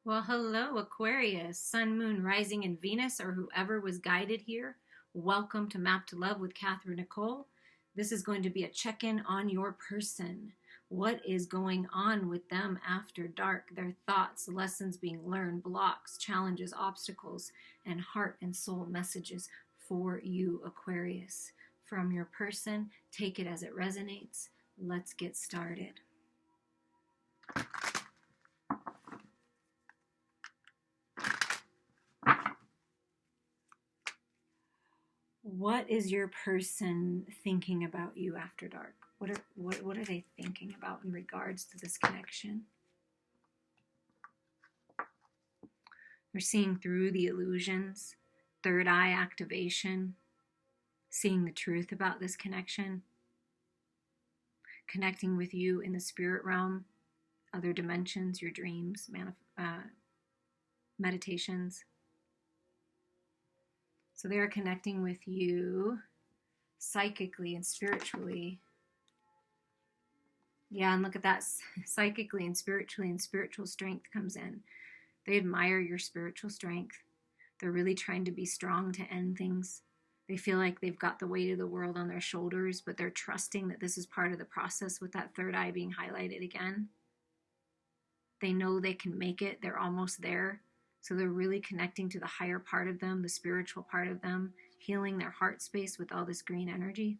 Well, hello, Aquarius, Sun, Moon, Rising, and Venus, or whoever was guided here. Welcome to Map to Love with Katherine Nichole. This is going to be a check-in on your person. What is going on with them after dark? Their thoughts, lessons being learned, blocks, challenges, obstacles, and heart and soul messages for you, Aquarius. From your person, take it as it resonates. Let's get started. What is your person thinking about you after dark? What are they thinking about in regards to this connection? They're seeing through the illusions, third eye activation, seeing the truth about this connection, connecting with you in the spirit realm, other dimensions, your dreams, meditations. So they are connecting with you psychically and spiritually. Yeah, and look at that. Psychically and spiritual strength comes in. They admire your spiritual strength. They're really trying to be strong to end things. They feel like they've got the weight of the world on their shoulders, but they're trusting that this is part of the process with that third eye being highlighted again. They know they can make it. They're almost there. So they're really connecting to the higher part of them, the spiritual part of them, healing their heart space with all this green energy.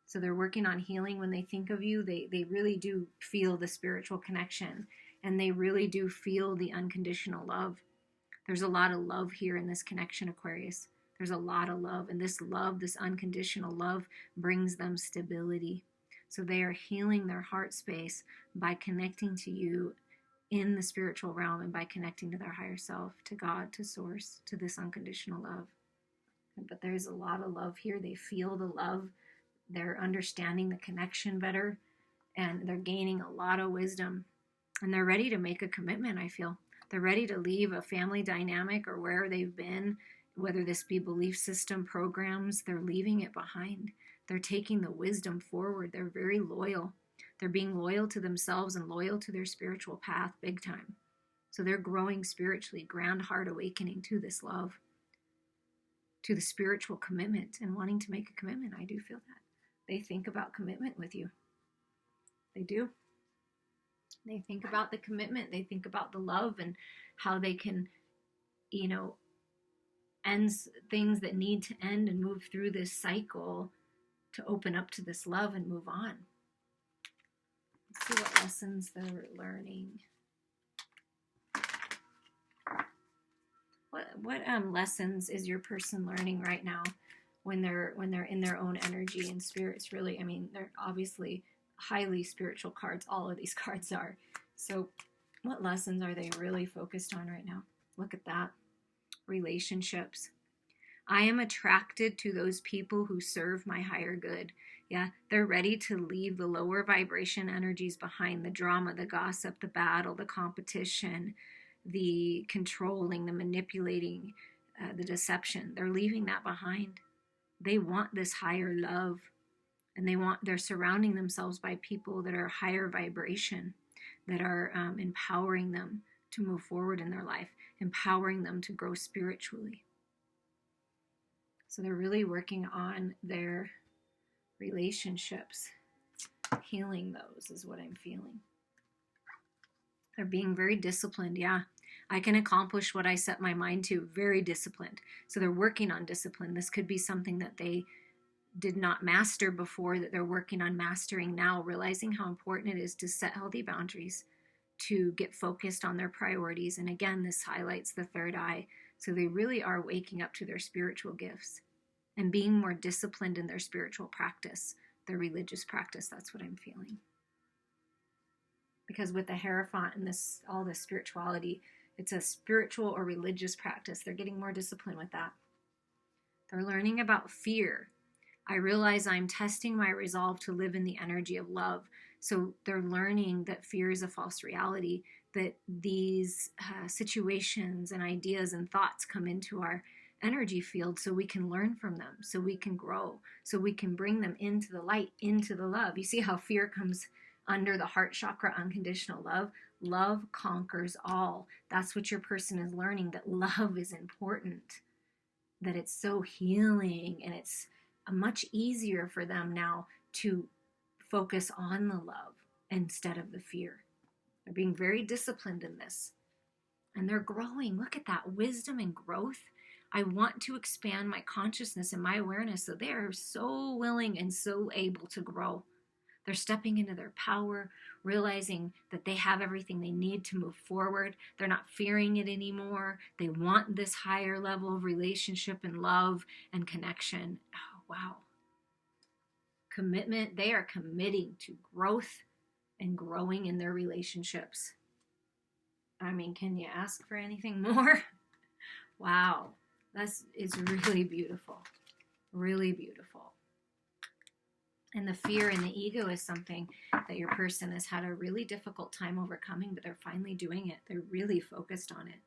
So they're working on healing. When they think of you, they really do feel the spiritual connection, and they really do feel the unconditional love. There's a lot of love here in this connection, Aquarius. There's a lot of love, and this love, this unconditional love, brings them stability. So they are healing their heart space by connecting to you in the spiritual realm and by connecting to their higher self, to God, to Source, to this unconditional love. But there's a lot of love here. They feel the love. They're understanding the connection better, and they're gaining a lot of wisdom. And they're ready to make a commitment, I feel. They're ready to leave a family dynamic or where they've been, whether this be belief system, programs. They're leaving it behind. They're taking the wisdom forward. They're very loyal. They're being loyal to themselves and loyal to their spiritual path big time. So they're growing spiritually, grand heart awakening to this love, to the spiritual commitment and wanting to make a commitment. I do feel that. They think about commitment with you. They do. They think about the commitment. They think about the love and how they can, end things that need to end and move through this cycle to open up to this love and move on. Let's see what lessons they're learning. What lessons is your person learning right now when they're in their own energy and spirits? Really, they're obviously highly spiritual cards. All of these cards are. So what lessons are they really focused on right now? Look at that. Relationships. I am attracted to those people who serve my higher good. Yeah, they're ready to leave the lower vibration energies behind, the drama, the gossip, the battle, the competition, the controlling, the manipulating, the deception. They're leaving that behind. They want this higher love, and they're surrounding themselves by people that are higher vibration, that are empowering them to move forward in their life, empowering them to grow spiritually. So they're really working on their relationships, healing those is what I'm feeling. They're being very disciplined. Yeah, I can accomplish what I set my mind to. Very disciplined. So they're working on discipline. This could be something that they did not master before that they're working on mastering now, realizing how important it is to set healthy boundaries, to get focused on their priorities. And again, this highlights the third eye. So they really are waking up to their spiritual gifts and being more disciplined in their spiritual practice, their religious practice. That's what I'm feeling. Because with the Hierophant and all this spirituality, it's a spiritual or religious practice. They're getting more disciplined with that. They're learning about fear. I realize I'm testing my resolve to live in the energy of love. So they're learning that fear is a false reality, that these situations and ideas and thoughts come into our energy field so we can learn from them, so we can grow, so we can bring them into the light, into the love. You see how fear comes under the heart chakra, unconditional love? Love conquers all. That's what your person is learning, that love is important, that it's so healing, and it's much easier for them now to focus on the love instead of the fear. They're being very disciplined in this, and they're growing. Look at that wisdom and growth. I want to expand my consciousness and my awareness. So they are so willing and so able to grow. They're stepping into their power, realizing that they have everything they need to move forward. They're not fearing it anymore. They want this higher level of relationship and love and connection. Oh, wow. Commitment. They are committing to growth and growing in their relationships. I mean, can you ask for anything more? Wow. That is really beautiful. Really beautiful. And the fear and the ego is something that your person has had a really difficult time overcoming, but they're finally doing it. They're really focused on it.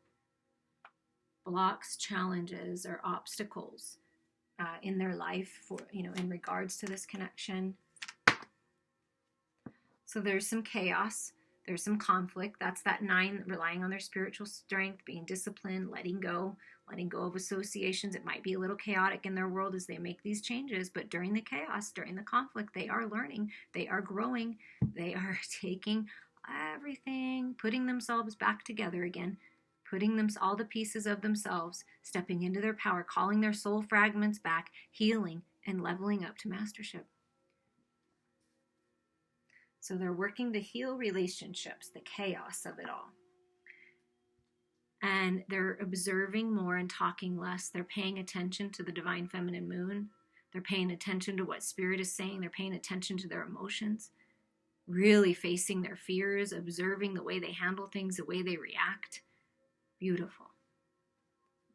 Blocks, challenges, or obstacles in their life for, in regards to this connection. So there's some chaos. There's some conflict. That's that 9, relying on their spiritual strength, being disciplined, letting go of associations. It might be a little chaotic in their world as they make these changes, but during the chaos, during the conflict, they are learning, they are growing, they are taking everything, putting themselves back together again, putting them all the pieces of themselves, stepping into their power, calling their soul fragments back, healing, and leveling up to mastership. So they're working to heal relationships, the chaos of it all. And they're observing more and talking less. They're paying attention to the divine feminine moon. They're paying attention to what spirit is saying. They're paying attention to their emotions, really facing their fears, observing the way they handle things, the way they react. Beautiful.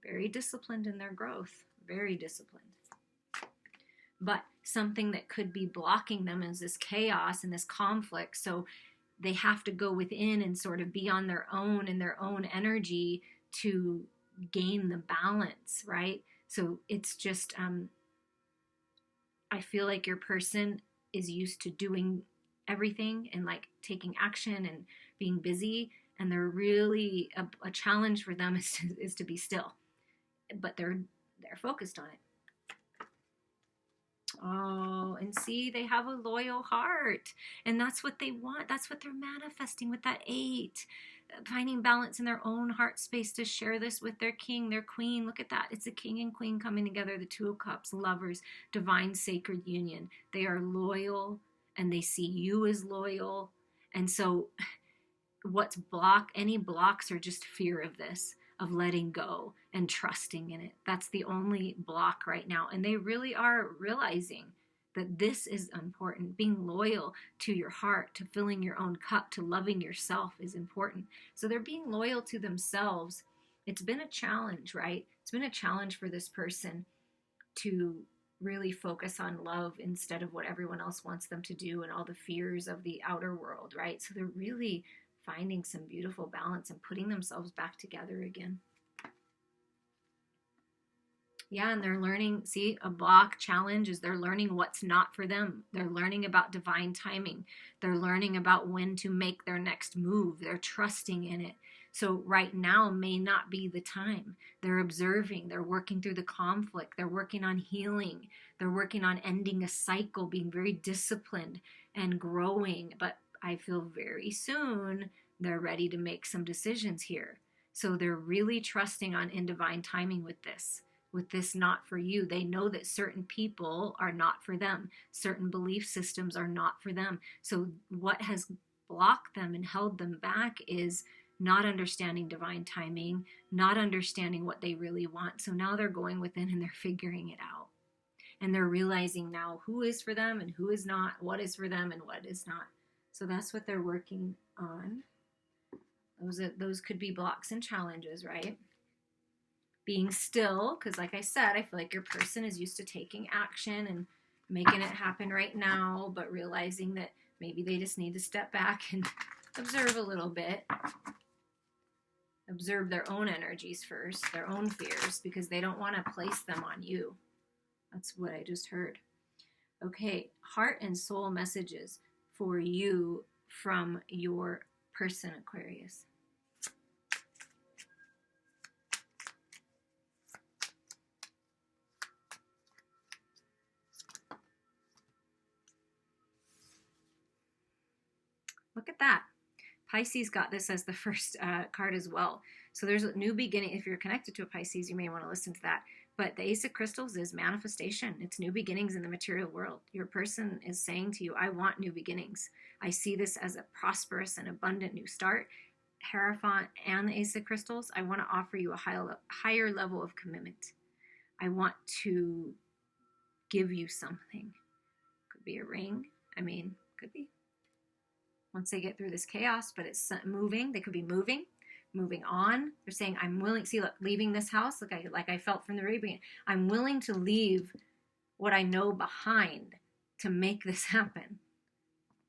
Very disciplined in their growth. Very disciplined. But something that could be blocking them is this chaos and this conflict. So they have to go within and sort of be on their own in their own energy to gain the balance, right? So it's just, I feel like your person is used to doing everything and like taking action and being busy. And they're really, a challenge for them is to be still. But they're focused on it. Oh, and see, they have a loyal heart, and that's what they want. That's what they're manifesting with that 8, finding balance in their own heart space to share this with their king, their queen. Look at that. It's a king and queen coming together, the 2 of Cups, lovers, divine sacred union. They are loyal, and they see you as loyal. And so any blocks are just fear of this, of letting go and trusting in it. That's the only block right now. And they really are realizing that this is important. Being loyal to your heart, to filling your own cup, to loving yourself is important. So they're being loyal to themselves. It's been a challenge, right? It's been a challenge for this person to really focus on love instead of what everyone else wants them to do and all the fears of the outer world, right? So they're really finding some beautiful balance and putting themselves back together again. Yeah, and they're learning, see, a block challenge is they're learning what's not for them. They're learning about divine timing. They're learning about when to make their next move. They're trusting in it. So right now may not be the time. They're observing. They're working through the conflict. They're working on healing. They're working on ending a cycle, being very disciplined and growing. But I feel very soon they're ready to make some decisions here. So they're really trusting in divine timing with this not for you. They know that certain people are not for them. Certain belief systems are not for them. So what has blocked them and held them back is not understanding divine timing, not understanding what they really want. So now they're going within and they're figuring it out. And they're realizing now who is for them and who is not, what is for them and what is not. So that's what they're working on. Those could be blocks and challenges, right? Being still, because like I said, I feel like your person is used to taking action and making it happen right now, but realizing that maybe they just need to step back and observe a little bit. Observe their own energies first, their own fears, because they don't want to place them on you. That's what I just heard. Okay, heart and soul messages for you from your person, Aquarius. Look at that. Pisces got this as the first card as well. So there's a new beginning. If you're connected to a Pisces, you may want to listen to that. But the Ace of Crystals is manifestation. It's new beginnings in the material world. Your person is saying to you, I want new beginnings. I see this as a prosperous and abundant new start. Hierophant and the Ace of Crystals, I want to offer you a higher level of commitment. I want to give you something. Could be a ring. Could be. Once they get through this chaos, but it's moving. They could be moving on. They're saying, I'm willing, see, look, leaving this house, like I felt from the very beginning, I'm willing to leave what I know behind to make this happen.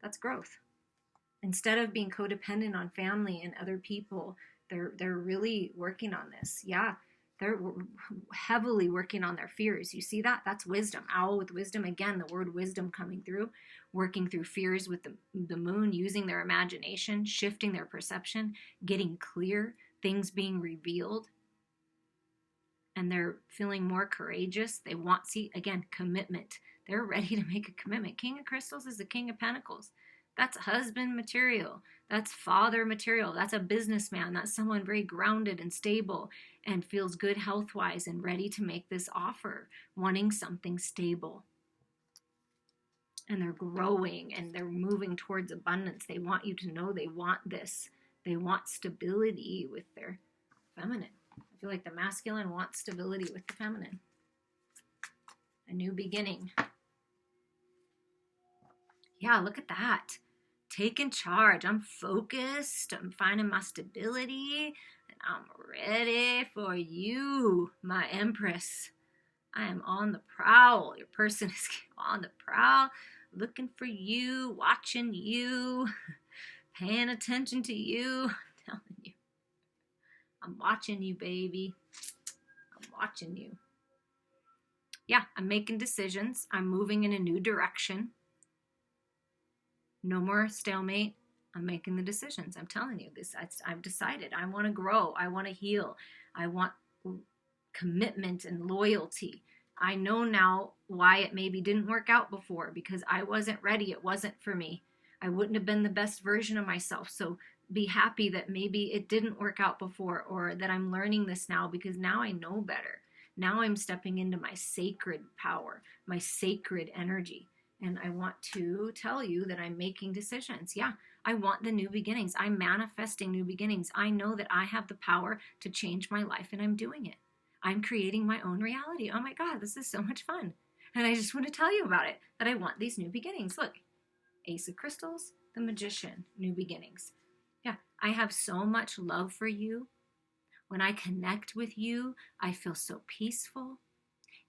That's growth. Instead of being codependent on family and other people, they're really working on this. Yeah, they're heavily working on their fears. You see that? That's wisdom. Owl with wisdom. Again, the word wisdom coming through. Working through fears with the moon, using their imagination, shifting their perception, getting clear, things being revealed. And they're feeling more courageous. They want, see, again, commitment. They're ready to make a commitment. King of Crystals is the King of Pentacles. That's husband material. That's father material. That's a businessman. That's someone very grounded and stable and feels good health-wise and ready to make this offer, wanting something stable. And they're growing and they're moving towards abundance. They want you to know they want this. They want stability with their feminine. I feel like the masculine wants stability with the feminine. A new beginning. Yeah, look at that. Taking charge. I'm focused. I'm finding my stability. And I'm ready for you, my Empress. I am on the prowl. Your person is on the prowl, looking for you, watching you, paying attention to you. I'm telling you. I'm watching you, baby. I'm watching you. Yeah, I'm making decisions. I'm moving in a new direction. No more stalemate. I'm making the decisions. I'm telling you this. I've decided. I want to grow. I want to heal. I want commitment and loyalty. I know now why it maybe didn't work out before, because I wasn't ready. It wasn't for me. I wouldn't have been the best version of myself. So be happy that maybe it didn't work out before, or that I'm learning this now, because now I know better. Now I'm stepping into my sacred power, my sacred energy. And I want to tell you that I'm making decisions. Yeah, I want the new beginnings. I'm manifesting new beginnings. I know that I have the power to change my life, and I'm doing it. I'm creating my own reality. Oh my God, this is so much fun. And I just want to tell you about it, that I want these new beginnings. Look, Ace of Crystals, the Magician, new beginnings. Yeah, I have so much love for you. When I connect with you, I feel so peaceful.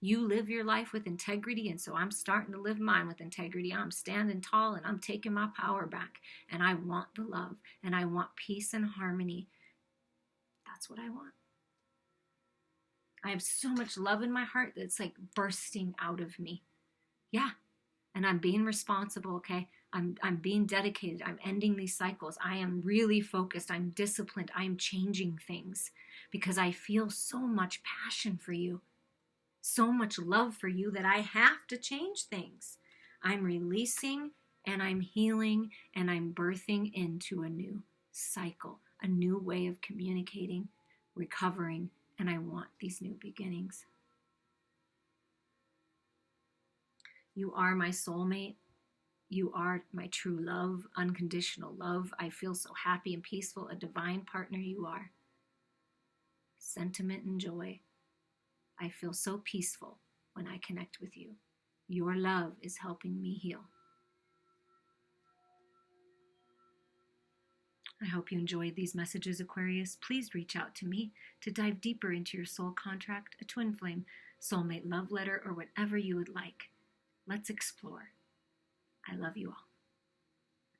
You live your life with integrity, and so I'm starting to live mine with integrity. I'm standing tall, and I'm taking my power back. And I want the love, and I want peace and harmony. That's what I want. I have so much love in my heart that it's like bursting out of me. Yeah. And I'm being responsible, okay? I'm being dedicated. I'm ending these cycles. I am really focused. I'm disciplined. I'm changing things because I feel so much passion for you, so much love for you, that I have to change things. I'm releasing and I'm healing and I'm birthing into a new cycle, a new way of communicating, recovering, and I want these new beginnings. You are my soulmate. You are my true love, unconditional love. I feel so happy and peaceful. A divine partner you are. Sentiment and joy. I feel so peaceful when I connect with you. Your love is helping me heal. I hope you enjoyed these messages, Aquarius. Please reach out to me to dive deeper into your soul contract, a twin flame, soulmate love letter, or whatever you would like. Let's explore. I love you all.